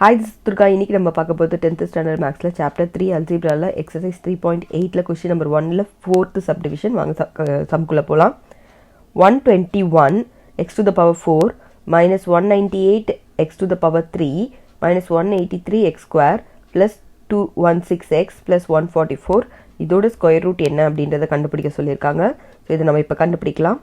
Hi, this is Durga. இன்னைக்கு நம்ம பார்க்க போறது 10th standard mathsல chapter 3 algebraல exercise 3.8ல question number 1ல 4th subdivision வாங்க சம்குள்ள போலாம். 121 x to the power 4 minus 198 x to the power 3 minus 183 x square plus 216 x plus 144 இதோட square root என்ன அப்படின்றத கண்டுபிடிக்க சொல்லியிருக்காங்க. ஸோ இதை நம்ம இப்போ கண்டுபிடிக்கலாம்.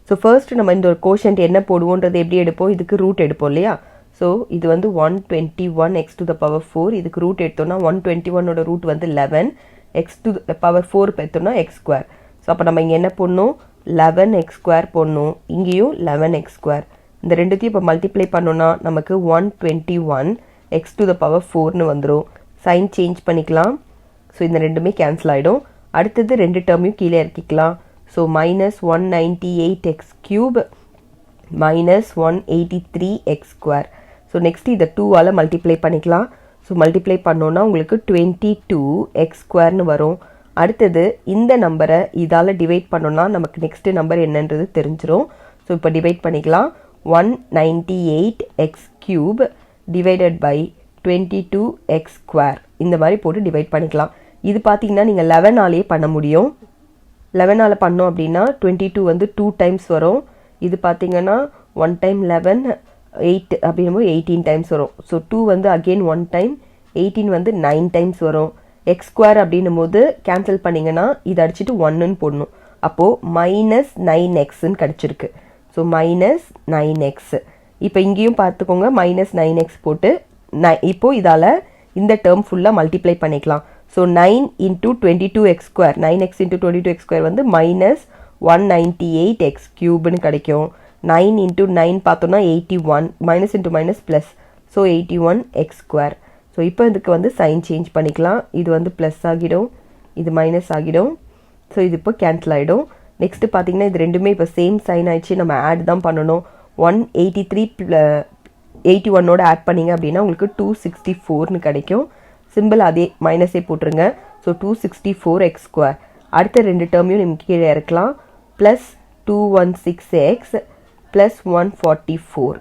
ஸோ ஃபர்ஸ்ட் நம்ம இந்த ஒரு கோஷன்ட் என்ன போடுவோன்றது எப்படி எடுப்போம், இதுக்கு ரூட் எடுப்போம் இல்லையா. ஸோ இது வந்து 121 x to the power 4, இதுக்கு ரூட் எடுத்தோம்னா 121ஓட ரூட் வந்து 11, x to the power 4 எடுத்தோம்னா x ஸ்கொயர். ஸோ அப்போ நம்ம இங்கே என்ன போடணும், 11x ஸ்கொயர் போடணும், இங்கேயும் 11x ஸ்கொயர். இந்த ரெண்டுத்தையும் இப்போ மல்டிப்ளை பண்ணோன்னா நமக்கு 121 x to the power 4னு வந்துடும். சைன் சேஞ்ச் பண்ணிக்கலாம். ஸோ இந்த ரெண்டுமே கேன்சல் ஆகிடும். அடுத்தது ரெண்டு டேர்மையும் கீழே இறக்கிக்கலாம். So minus 198x cube minus 183x square. So next இதை 2ஆல் மல்டிப்ளை பண்ணிக்கலாம். ஸோ மல்டிப்ளை பண்ணோன்னா உங்களுக்கு 22x ஸ்கொயர்னு வரும். அடுத்தது இந்த நம்பரை இதால் டிவைட் பண்ணோன்னா நமக்கு நெக்ஸ்ட் நம்பர் என்னன்றது தெரிஞ்சிடும். ஸோ இப்போ டிவைட் பண்ணிக்கலாம். 198x cube divided by 22x square இந்த மாதிரி போட்டு டிவைட் பண்ணிக்கலாம். இது பார்த்தீங்கன்னா நீங்கள் 11ஆலேயே பண்ண முடியும். 11ஆல் பண்ணோம் அப்படின்னா 22 வந்து 2 டைம்ஸ் வரும். இது பார்த்தீங்கன்னா 1 டைம் 11 8 அப்படின்னும் 18 டைம்ஸ் வரும். ஸோ 2 வந்து அகெயின் 1 டைம், 18 வந்து 9 டைம்ஸ் வரும். எக்ஸ் ஸ்கொயர் அப்படின்னும் போது கேன்சல் பண்ணிங்கன்னா இதை அடிச்சுட்டு 1ன்னு போடணும். அப்போது மைனஸ் 9xன்னு கிடச்சிருக்கு. So minus 9x. இப்போ இங்கேயும் பார்த்துக்கோங்க, மைனஸ் 9x போட்டு இப்போது இதால் இந்த டேர்ம் ஃபுல்லாக மல்டிப்ளை பண்ணிக்கலாம். So 9 into 22x square, 9x into 22x square வந்து மைனஸ் 198x கியூப்னு கிடைக்கும். 9 இன்ட்டு 9 பார்த்தோன்னா 81, minus into minus plus, so 81x square. So இப்போ இதுக்கு வந்து சைன் சேஞ்ச் பண்ணிக்கலாம். இது வந்து ப்ளஸ் ஆகிடும், இது மைனஸ் ஆகிடும். ஸோ இது இப்போ கேன்சல் ஆகிடும். நெக்ஸ்ட்டு பார்த்தீங்கன்னா இது ரெண்டுமே இப்போ சேம் சைன் ஆயிடுச்சு, நம்ம ஆட் தான் பண்ணணும். 183 81ஓட ஆட் பண்ணிங்க அப்படின்னா உங்களுக்கு 264னு கிடைக்கும். சிம்பிள் அதே மைனஸே போட்டுருங்க. So 264x square. அடுத்த ரெண்டு டேர்மையும் நம்ம கீழே இறக்கலாம். Plus 216x plus 144.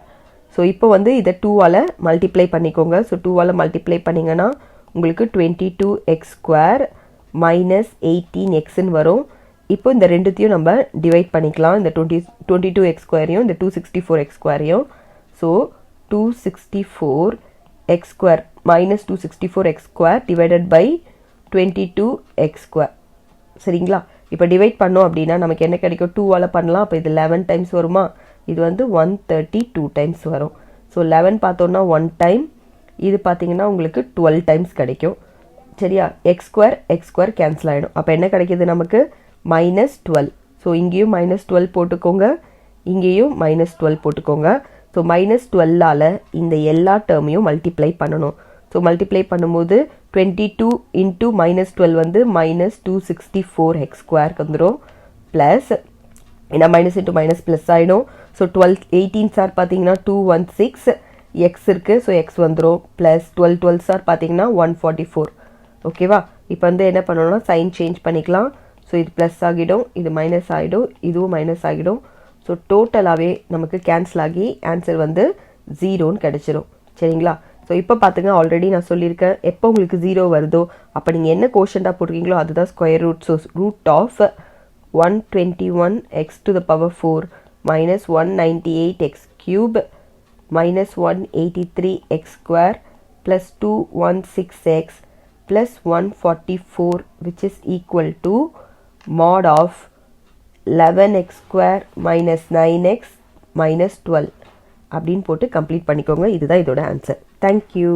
ஸோ இப்போ வந்து இதை 2ஆல் மல்டிப்ளை பண்ணிக்கோங்க. ஸோ 2ஆல் மல்டிப்ளை பண்ணிங்கன்னா உங்களுக்கு 22x ஸ்கொயர் மைனஸ் 18xன்னு வரும். இப்போ இந்த ரெண்டுத்தையும் நம்ம டிவைட் பண்ணிக்கலாம், இந்த 22x ஸ்கொயரையும் இந்த 264x ஸ்கொயரையும். So 264x square minus 264x square divided by 22x square. சரிங்களா? இப்போ டிவைட் பண்ணோம் அப்படின்னா நமக்கு என்ன கிடைக்கும், 2ஆல் பண்ணலாம். அப்போ இது 11 டைம்ஸ் வருமா, இது வந்து 132 டைம்ஸ் வரும். ஸோ 11 பார்த்தோன்னா 1 டைம், இது பார்த்தீங்கன்னா உங்களுக்கு 12 டைம்ஸ் கிடைக்கும். சரியா? எக்ஸ் ஸ்கொயர் கேன்சல் ஆகிடும். அப்போ என்ன கிடைக்கிது நமக்கு, மைனஸ் 12. ஸோ இங்கேயும் மைனஸ் 12 போட்டுக்கோங்க, இங்கேயும் மைனஸ் 12 போட்டுக்கோங்க. ஸோ மைனஸ் 12ஆல் இந்த எல்லா டேர்மையும் மல்டிப்ளை பண்ணணும். ஸோ மல்டிப்ளை பண்ணும்போது 22 இன்ட்டு மைனஸ் 12 வந்து மைனஸ் 264x ஸ்கொயருக்கு வந்துடும். ப்ளஸ் ஏன்னா மைனஸ் இன்ட்டு மைனஸ் ப்ளஸ் ஆகிடும். ஸோ 18 சார் பார்த்தீங்கன்னா 216 எக்ஸ் இருக்குது, ஸோ எக்ஸ் வந்துடும். ப்ளஸ் 12 சார் பார்த்தீங்கன்னா 144. ஓகேவா? இப்போ வந்து என்ன பண்ணணும்னா சைன் சேஞ்ச் பண்ணிக்கலாம். ஸோ இது ப்ளஸ் ஆகிடும், இது மைனஸ் ஆகிடும், இதுவும் மைனஸ் ஆகிடும். ஸோ டோட்டலாகவே நமக்கு கேன்சல் ஆகி ஆன்சர் வந்து 0ன்னு கிடச்சிரும். சரிங்களா? ஸோ இப்போ பார்த்துங்க, ஆல்ரெடி நான் சொல்லியிருக்கேன், எப்போ உங்களுக்கு 0 வருதோ அப்போ நீங்கள் என்ன கோஷன்ட்டாக போட்டிருக்கீங்களோ அதுதான் square root. So root of 121x to the power 4 minus 198x cube minus 183x square plus 216x plus 144 which is equal to mod of 11x square minus 9x minus 12 அப்படின்னு போட்டு கம்ப்ளீட் பண்ணிக்கோங்க. இதுதான் இதோட ஆன்சர். தேங்க்யூ.